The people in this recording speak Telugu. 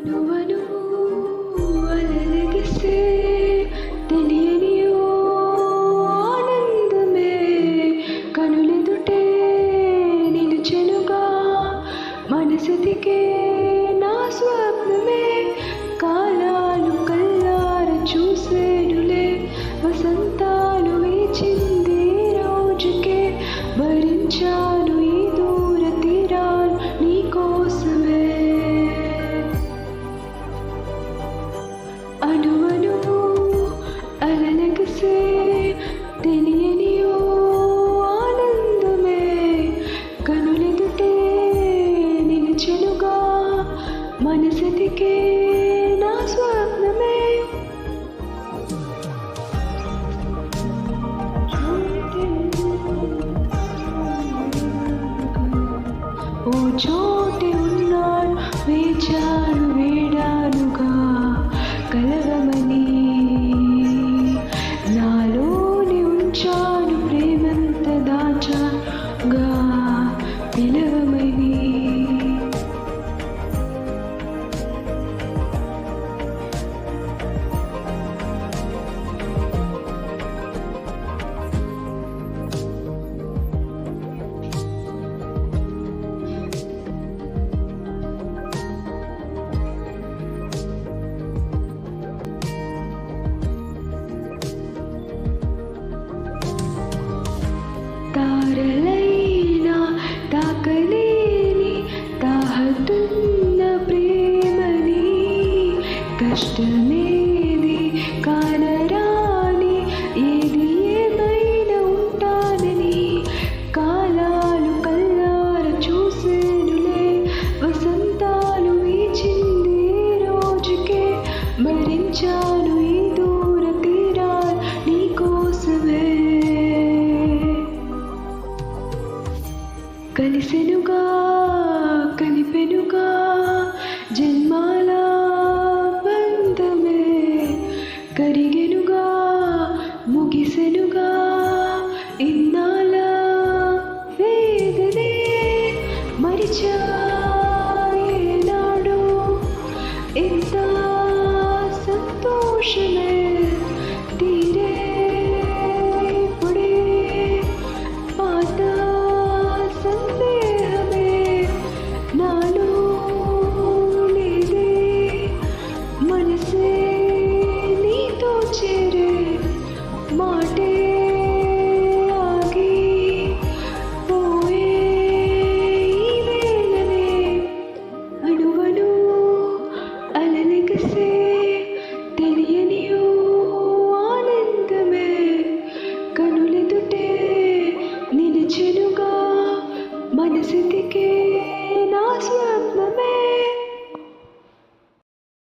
అణువణువు అలలగిసే తెలియని ఓ ఆనందమే కనులెదుటే నిలుచెనుగా మనసెతికే నా స్వప్నమే కాలాలు కల్లార చూసేనులే వసంతాలు వేచింది రోజుకే భరించాను ఈ దూర తీరాలు నీకోసమే అణువణువు అలలగిసే తెలియని ఓ ఆనందమే కనులెదుటే నిలిచెనుగా మనసెతికే నా స్వప్నమే ఓ చోటి ఉన్నాను వేచాను వేడానుగా కలవమని నాలోని ఉంచాను ప్రేమంత దాచాగా పిలవమని తారలైనా తాకలేని తాహతున్న ప్రేమని కష్టమేది కానరాని ఏది ఏమైనా ఉంటానని కాలాలు కల్లార చూసేనులే వసంతాలు వీచింది రోజుకే భరించాను ఈ దూర తీరాలు నీకోసమే కలిసెనుగా కలిపెనుగా జన్మాల బంధమే కరిగెనుగా ముగిసెనుగా ఇన్నాళ్ళ వేదనే మరిచా ఏనాడు ఎంత